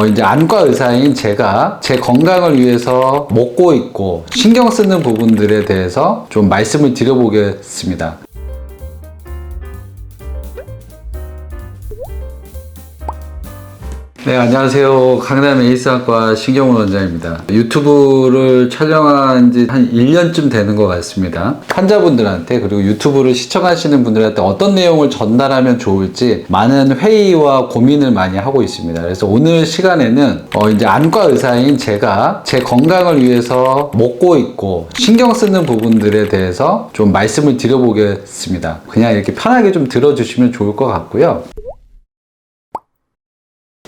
이제 안과 의사인 제가 제 건강을 위해서 먹고 있고 신경 쓰는 부분들에 대해서 좀 말씀을 드려보겠습니다. 네, 안녕하세요. 강남 에이스안과 신경훈 원장입니다. 유튜브를 촬영한 지 한 1년쯤 되는 것 같습니다. 환자분들한테 그리고 유튜브를 시청하시는 분들한테 어떤 내용을 전달하면 좋을지 많은 회의와 고민을 많이 하고 있습니다. 그래서 오늘 시간에는 이제 안과 의사인 제가 제 건강을 위해서 먹고 있고 신경 쓰는 부분들에 대해서 좀 말씀을 드려보겠습니다. 그냥 이렇게 편하게 좀 들어주시면 좋을 것 같고요.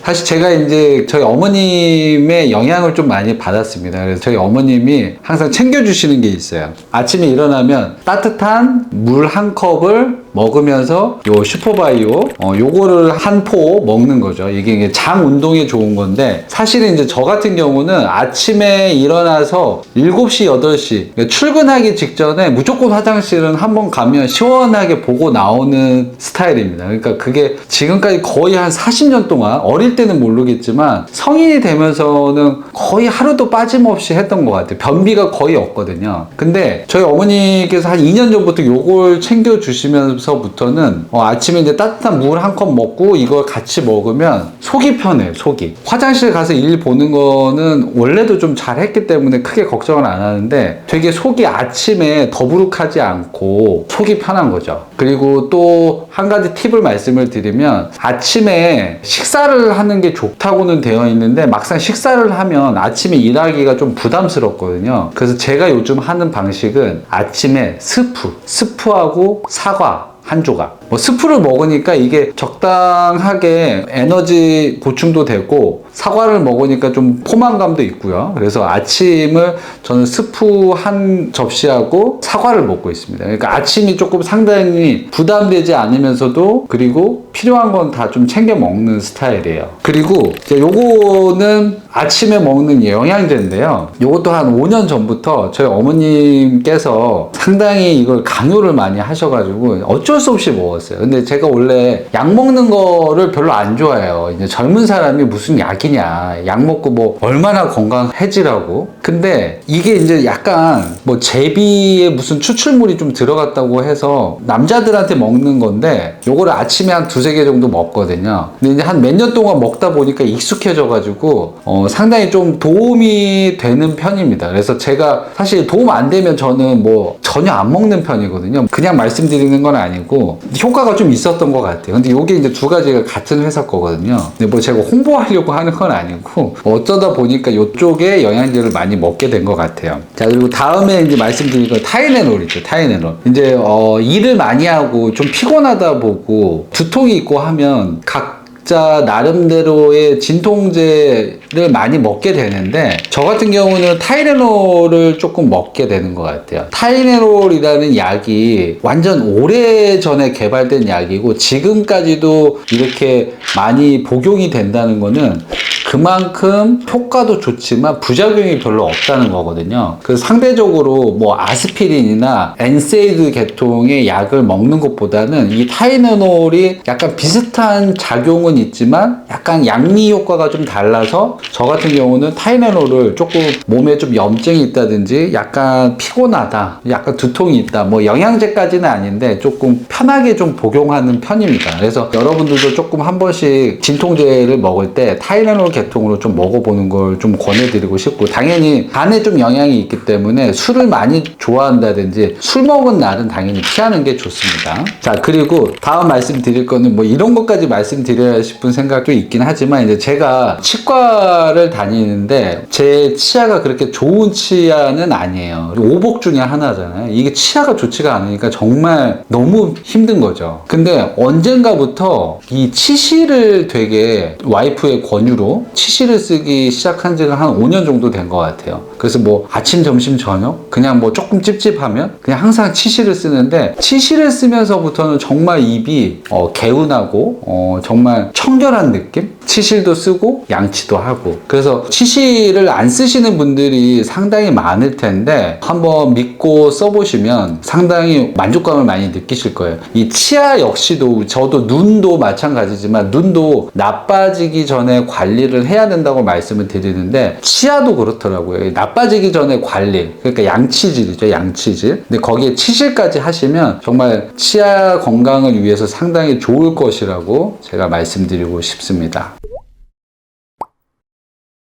사실 제가 이제 저희 어머님의 영향을 좀 많이 받았습니다. 그래서 저희 어머님이 항상 챙겨주시는 게 있어요. 아침에 일어나면 따뜻한 물 한 컵을 먹으면서 요 슈퍼바이오 요거를 한 포 먹는 거죠. 이게 장 운동에 좋은 건데, 사실은 이제 저 같은 경우는 아침에 일어나서 7시, 8시 그러니까 출근하기 직전에 무조건 화장실은 한번 가면 시원하게 보고 나오는 스타일입니다. 그러니까 그게 지금까지 거의 한 40년 동안, 어릴 때는 모르겠지만 성인이 되면서는 거의 하루도 빠짐없이 했던 것 같아요. 변비가 거의 없거든요. 근데 저희 어머니께서 한 2년 전부터 요걸 챙겨주시면서부터는 아침에 이제 따뜻한 물 한 컵 먹고 이걸 같이 먹으면 속이 편해요. 속이. 화장실 가서 일 보는 거는 원래도 좀 잘했기 때문에 크게 걱정을 안 하는데 되게 속이 아침에 더부룩하지 않고 속이 편한 거죠. 그리고 또 한 가지 팁을 말씀을 드리면, 아침에 식사를 하는 게 좋다고는 되어 있는데 막상 식사를 하면 아침에 일하기가 좀 부담스럽거든요. 그래서 제가 요즘 하는 방식은 아침에 스프하고 사과 한 조각. 스프를 먹으니까 이게 적당하게 에너지 보충도 되고 사과를 먹으니까 좀 포만감도 있고요. 그래서 아침을 저는 스프 한 접시하고 사과를 먹고 있습니다. 그러니까 아침이 조금 상당히 부담되지 않으면서도, 그리고 필요한 건 다 좀 챙겨 먹는 스타일이에요. 그리고 이제 요거는 아침에 먹는 영양제인데요. 요것도 한 5년 전부터 저희 어머님께서 상당히 이걸 강요를 많이 하셔가지고 어쩔 수 없이 먹었어요. 근데 제가 원래 약 먹는 거를 별로 안 좋아해요. 이제 젊은 사람이 무슨 약이냐, 약 먹고 뭐 얼마나 건강해지라고. 근데 이게 이제 약간 뭐 제비에 무슨 추출물이 좀 들어갔다고 해서 남자들한테 먹는 건데, 요거를 아침에 한 두세 개 정도 먹거든요. 근데 이제 한 몇 년 동안 먹다 보니까 익숙해져가지고 상당히 좀 도움이 되는 편입니다. 그래서 제가 사실 도움 안 되면 저는 뭐 전혀 안 먹는 편이거든요. 그냥 말씀드리는 건 아니고 효과가 좀 있었던 것 같아요. 근데 이게 이제 두 가지가 같은 회사 거거든요. 근데 뭐 제가 홍보하려고 하는 건 아니고 어쩌다 보니까 이쪽에 영양제를 많이 먹게 된 것 같아요. 자, 그리고 다음에 이제 말씀드릴 건 타이레놀이죠. 타이레놀. 이제 일을 많이 하고 좀 피곤하다 보고 두통이 있고 하면 각자 나름대로의 진통제를 많이 먹게 되는데, 저 같은 경우는 타이레놀을 조금 먹게 되는 것 같아요. 타이레놀이라는 약이 완전 오래전에 개발된 약이고 지금까지도 이렇게 많이 복용이 된다는 거는 그만큼 효과도 좋지만 부작용이 별로 없다는 거거든요. 그래서 상대적으로 뭐 아스피린이나 엔세이드 계통의 약을 먹는 것보다는 이 타이레놀이 약간 비슷한 작용은 있지만 약간 양리 효과가 좀 달라서, 저 같은 경우는 타이레놀을 조금 몸에 좀 염증이 있다든지 약간 피곤하다, 약간 두통이 있다, 뭐 영양제까지는 아닌데 조금 편하게 좀 복용하는 편입니다. 그래서 여러분들도 조금 한 번씩 진통제를 먹을 때 타이레놀 계통으로 좀 먹어보는 걸 좀 권해드리고 싶고, 당연히 간에 좀 영향이 있기 때문에 술을 많이 좋아한다든지 술 먹은 날은 당연히 피하는 게 좋습니다. 자, 그리고 다음 말씀드릴 거는 뭐 이런 것까지 말씀드려야 싶은 생각도 있긴 하지만, 이제 제가 치과를 다니는데 제 치아가 그렇게 좋은 치아는 아니에요. 오복 중에 하나잖아요. 이게 치아가 좋지가 않으니까 정말 너무 힘든 거죠. 근데 언젠가부터 이 치실을 되게 와이프의 권유로 치실을 쓰기 시작한 지가 한 5년 정도 된 것 같아요. 그래서 뭐 아침, 점심, 저녁 그냥 뭐 조금 찝찝하면 그냥 항상 치실을 쓰는데, 치실을 쓰면서부터는 정말 입이 개운하고 정말 청결한 느낌? 치실도 쓰고 양치도 하고. 그래서 치실을 안 쓰시는 분들이 상당히 많을 텐데 한번 믿고 써보시면 상당히 만족감을 많이 느끼실 거예요. 이 치아 역시도 저도 눈도 마찬가지지만 눈도 나빠지기 전에 관리를 해야 된다고 말씀을 드리는데 치아도 그렇더라고요. 나빠지기 전에 관리, 그러니까 양치질이죠, 양치질. 근데 거기에 치실까지 하시면 정말 치아 건강을 위해서 상당히 좋을 것이라고 제가 말씀드리고 싶습니다.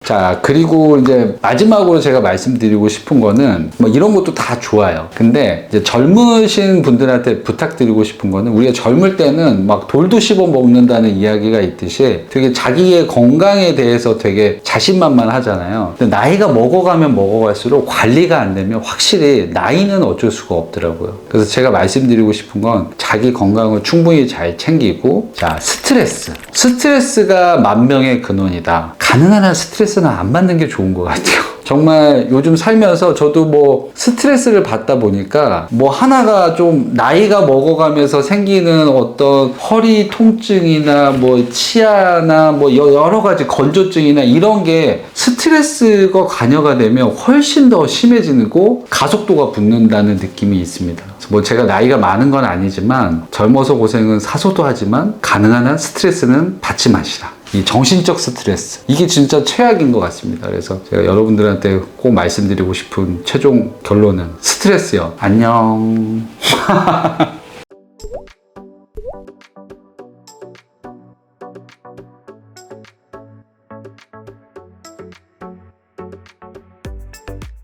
자, 그리고 이제 마지막으로 제가 말씀드리고 싶은 거는 뭐 이런 것도 다 좋아요. 근데 이제 젊으신 분들한테 부탁드리고 싶은 거는 우리가 젊을 때는 막 돌도 씹어 먹는다는 이야기가 있듯이 되게 자기의 건강에 대해서 되게 자신만만하잖아요. 근데 나이가 먹어가면 먹어갈수록 관리가 안 되면 확실히 나이는 어쩔 수가 없더라고요. 그래서 제가 말씀드리고 싶은 건 자기 건강을 충분히 잘 챙기고, 자, 스트레스가 만병의 근원이다. 가능한 한 스트레스는 안 받는 게 좋은 것 같아요. 정말 요즘 살면서 저도 뭐 스트레스를 받다 보니까 뭐 하나가 좀 나이가 먹어가면서 생기는 어떤 허리 통증이나 뭐 치아나 뭐 여러 가지 건조증이나 이런 게 스트레스가 관여가 되면 훨씬 더 심해지고 가속도가 붙는다는 느낌이 있습니다. 뭐 제가 나이가 많은 건 아니지만 젊어서 고생은 사소도 하지만 가능한 한 스트레스는 받지 마시라. 이 정신적 스트레스, 이게 진짜 최악인 것 같습니다. 그래서 제가 여러분들한테 꼭 말씀드리고 싶은 최종 결론은 스트레스요. 안녕.